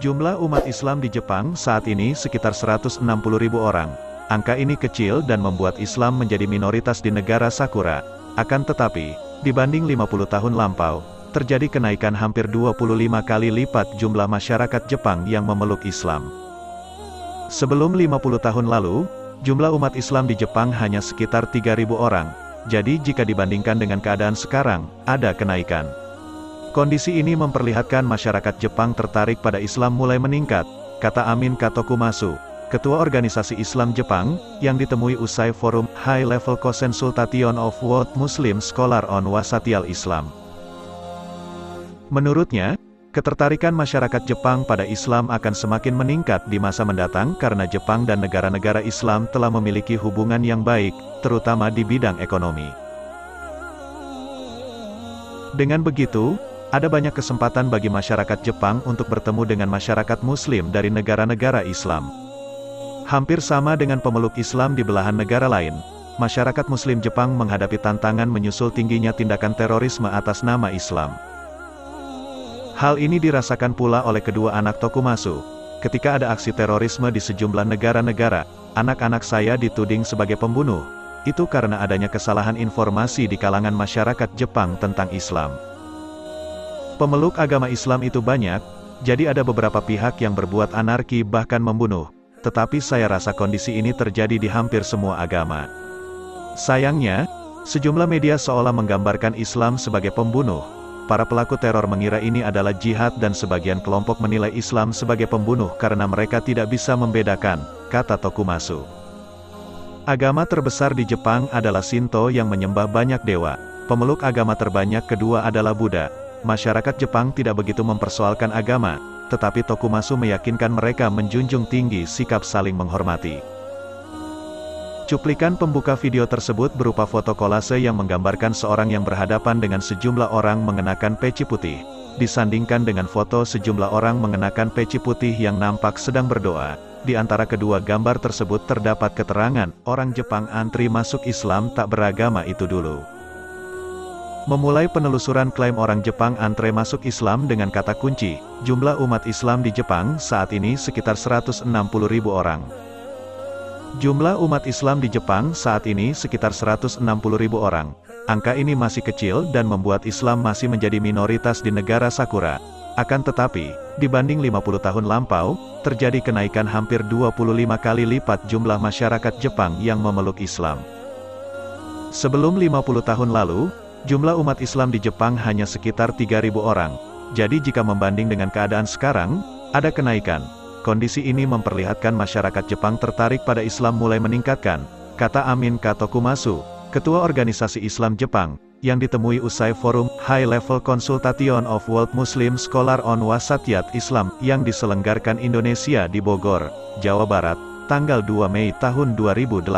Jumlah umat Islam di Jepang saat ini sekitar 160.000 orang. Angka ini kecil dan membuat Islam menjadi minoritas di negara Sakura. Akan tetapi, dibanding 50 tahun lampau, terjadi kenaikan hampir 25 kali lipat jumlah masyarakat Jepang yang memeluk Islam. Sebelum 50 tahun lalu, jumlah umat Islam di Jepang hanya sekitar 3.000 orang. Jadi jika dibandingkan dengan keadaan sekarang, ada kenaikan. Kondisi ini memperlihatkan masyarakat Jepang tertarik pada Islam mulai meningkat, kata Amin Katokumasu, Ketua Organisasi Islam Jepang, yang ditemui usai forum High Level Consultation of World Muslim Scholar on Wasatiyal Islam. Menurutnya, ketertarikan masyarakat Jepang pada Islam akan semakin meningkat di masa mendatang karena Jepang dan negara-negara Islam telah memiliki hubungan yang baik, terutama di bidang ekonomi. Dengan begitu, ada banyak kesempatan bagi masyarakat Jepang untuk bertemu dengan masyarakat Muslim dari negara-negara Islam. Hampir sama dengan pemeluk Islam di belahan negara lain, masyarakat Muslim Jepang menghadapi tantangan menyusul tingginya tindakan terorisme atas nama Islam. Hal ini dirasakan pula oleh kedua anak Tokumasu. Ketika ada aksi terorisme di sejumlah negara-negara, anak-anak saya dituding sebagai pembunuh. Itu karena adanya kesalahan informasi di kalangan masyarakat Jepang tentang Islam. Pemeluk agama Islam itu banyak, jadi ada beberapa pihak yang berbuat anarki bahkan membunuh. Tetapi saya rasa kondisi ini terjadi di hampir semua agama. Sayangnya, sejumlah media seolah menggambarkan Islam sebagai pembunuh. Para pelaku teror mengira ini adalah jihad dan sebagian kelompok menilai Islam sebagai pembunuh karena mereka tidak bisa membedakan, kata Tokumasu. Agama terbesar di Jepang adalah Shinto yang menyembah banyak dewa. Pemeluk agama terbanyak kedua adalah Buddha. Masyarakat Jepang tidak begitu mempersoalkan agama, tetapi Tokumasu meyakinkan mereka menjunjung tinggi sikap saling menghormati. Cuplikan pembuka video tersebut berupa foto kolase yang menggambarkan seorang yang berhadapan dengan sejumlah orang mengenakan peci putih, disandingkan dengan foto sejumlah orang mengenakan peci putih yang nampak sedang berdoa. Di antara kedua gambar tersebut terdapat keterangan, orang Jepang antri masuk Islam tak beragama itu dulu. Memulai penelusuran klaim orang Jepang antre masuk Islam dengan kata kunci, jumlah umat Islam di Jepang saat ini sekitar 160.000 orang. Jumlah umat Islam di Jepang saat ini sekitar 160.000 orang. Angka ini masih kecil dan membuat Islam masih menjadi minoritas di negara Sakura. Akan tetapi, dibanding 50 tahun lampau, terjadi kenaikan hampir 25 kali lipat jumlah masyarakat Jepang yang memeluk Islam. Sebelum 50 tahun lalu, jumlah umat Islam di Jepang hanya sekitar 3.000 orang. Jadi jika membanding dengan keadaan sekarang, ada kenaikan. Kondisi ini memperlihatkan masyarakat Jepang tertarik pada Islam mulai meningkatkan, kata Amin Katokumasu, Ketua Organisasi Islam Jepang, yang ditemui usai forum High Level Consultation of World Muslim Scholar on Wasatiyal Islam yang diselenggarakan Indonesia di Bogor, Jawa Barat, tanggal 2 Mei tahun 2018.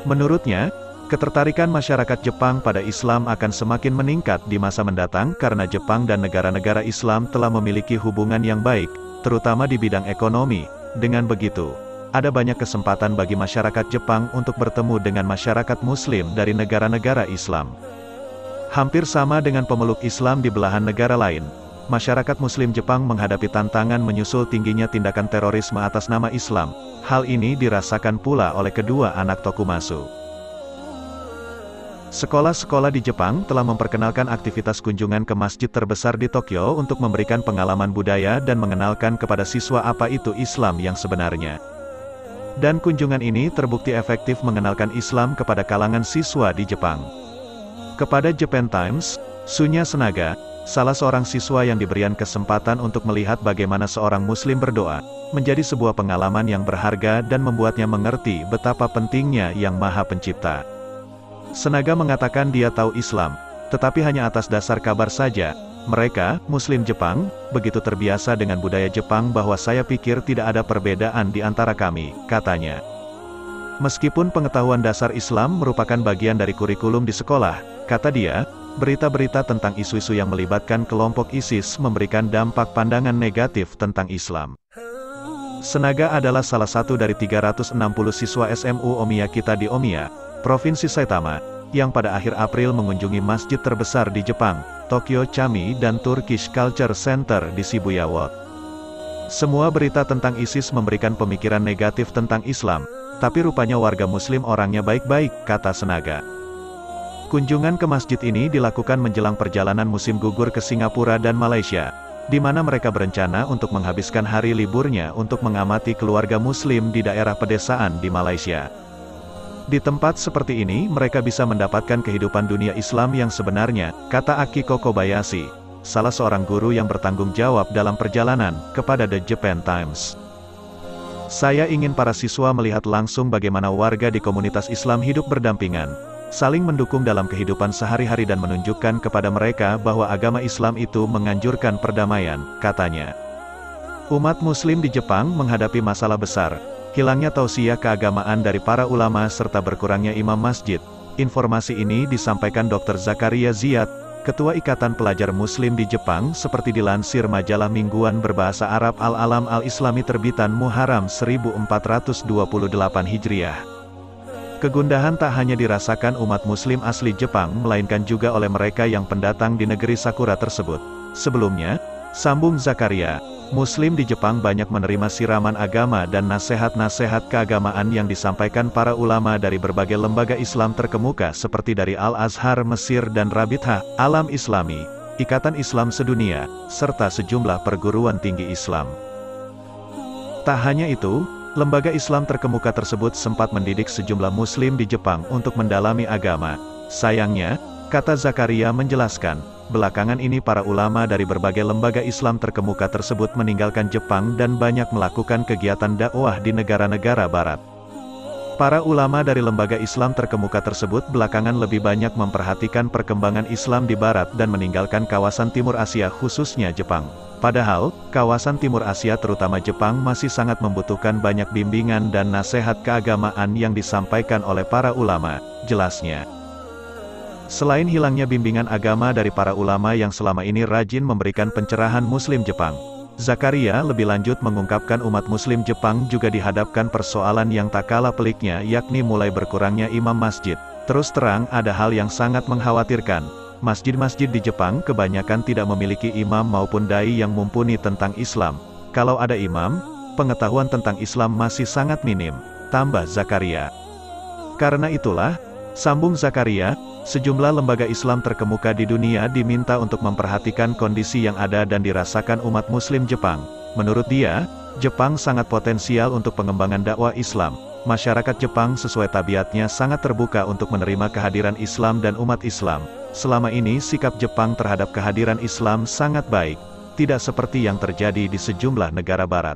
Menurutnya, ketertarikan masyarakat Jepang pada Islam akan semakin meningkat di masa mendatang karena Jepang dan negara-negara Islam telah memiliki hubungan yang baik, terutama di bidang ekonomi. Dengan begitu, ada banyak kesempatan bagi masyarakat Jepang untuk bertemu dengan masyarakat Muslim dari negara-negara Islam. Hampir sama dengan pemeluk Islam di belahan negara lain, masyarakat Muslim Jepang menghadapi tantangan menyusul tingginya tindakan terorisme atas nama Islam. Hal ini dirasakan pula oleh kedua anak Tokumasu. Sekolah-sekolah di Jepang telah memperkenalkan aktivitas kunjungan ke masjid terbesar di Tokyo untuk memberikan pengalaman budaya dan mengenalkan kepada siswa apa itu Islam yang sebenarnya. Dan kunjungan ini terbukti efektif mengenalkan Islam kepada kalangan siswa di Jepang. Kepada Japan Times, Sunya Senaga, salah seorang siswa yang diberikan kesempatan untuk melihat bagaimana seorang Muslim berdoa, menjadi sebuah pengalaman yang berharga dan membuatnya mengerti betapa pentingnya Yang Maha Pencipta. Senaga mengatakan dia tahu Islam, tetapi hanya atas dasar kabar saja. Mereka, Muslim Jepang, begitu terbiasa dengan budaya Jepang bahwa saya pikir tidak ada perbedaan di antara kami, katanya. Meskipun pengetahuan dasar Islam merupakan bagian dari kurikulum di sekolah, kata dia, berita-berita tentang isu-isu yang melibatkan kelompok ISIS memberikan dampak pandangan negatif tentang Islam. Senaga adalah salah satu dari 360 siswa SMU Omiya Kita di Omiya, Provinsi Saitama, yang pada akhir April mengunjungi masjid terbesar di Jepang, Tokyo Chami dan Turkish Culture Center di Shibuya Ward. Semua berita tentang ISIS memberikan pemikiran negatif tentang Islam, tapi rupanya warga Muslim orangnya baik-baik, kata Senaga. Kunjungan ke masjid ini dilakukan menjelang perjalanan musim gugur ke Singapura dan Malaysia, di mana mereka berencana untuk menghabiskan hari liburnya untuk mengamati keluarga Muslim di daerah pedesaan di Malaysia. Di tempat seperti ini mereka bisa mendapatkan kehidupan dunia Islam yang sebenarnya, kata Akiko Kobayashi, salah seorang guru yang bertanggung jawab dalam perjalanan, kepada The Japan Times. Saya ingin para siswa melihat langsung bagaimana warga di komunitas Islam hidup berdampingan, saling mendukung dalam kehidupan sehari-hari dan menunjukkan kepada mereka bahwa agama Islam itu menganjurkan perdamaian, katanya. Umat Muslim di Jepang menghadapi masalah besar, hilangnya tausiah keagamaan dari para ulama serta berkurangnya imam masjid. Informasi ini disampaikan Dr. Zakaria Ziyad, Ketua Ikatan Pelajar Muslim di Jepang seperti dilansir majalah mingguan berbahasa Arab Al-Alam Al-Islami terbitan Muharram 1428 Hijriah. Kegundahan tak hanya dirasakan umat Muslim asli Jepang melainkan juga oleh mereka yang pendatang di negeri Sakura tersebut. Sebelumnya, sambung Zakaria, Muslim di Jepang banyak menerima siraman agama dan nasihat-nasihat keagamaan yang disampaikan para ulama dari berbagai lembaga Islam terkemuka seperti dari Al-Azhar Mesir dan Rabithah Alam Islami, Ikatan Islam Sedunia, serta sejumlah perguruan tinggi Islam. Tak hanya itu, lembaga Islam terkemuka tersebut sempat mendidik sejumlah Muslim di Jepang untuk mendalami agama. Sayangnya, kata Zakaria menjelaskan, belakangan ini para ulama dari berbagai lembaga Islam terkemuka tersebut meninggalkan Jepang dan banyak melakukan kegiatan dakwah di negara-negara barat. Para ulama dari lembaga Islam terkemuka tersebut belakangan lebih banyak memperhatikan perkembangan Islam di barat dan meninggalkan kawasan Timur Asia khususnya Jepang. Padahal, kawasan Timur Asia terutama Jepang masih sangat membutuhkan banyak bimbingan dan nasihat keagamaan yang disampaikan oleh para ulama, jelasnya. Selain hilangnya bimbingan agama dari para ulama yang selama ini rajin memberikan pencerahan Muslim Jepang, Zakaria lebih lanjut mengungkapkan umat Muslim Jepang juga dihadapkan persoalan yang tak kalah peliknya yakni mulai berkurangnya imam masjid. Terus terang ada hal yang sangat mengkhawatirkan. Masjid-masjid di Jepang kebanyakan tidak memiliki imam maupun dai yang mumpuni tentang Islam. Kalau ada imam, pengetahuan tentang Islam masih sangat minim, tambah Zakaria. Karena itulah, sambung Zakaria, sejumlah lembaga Islam terkemuka di dunia diminta untuk memperhatikan kondisi yang ada dan dirasakan umat Muslim Jepang. Menurut dia, Jepang sangat potensial untuk pengembangan dakwah Islam. Masyarakat Jepang sesuai tabiatnya sangat terbuka untuk menerima kehadiran Islam dan umat Islam. Selama ini sikap Jepang terhadap kehadiran Islam sangat baik, tidak seperti yang terjadi di sejumlah negara barat.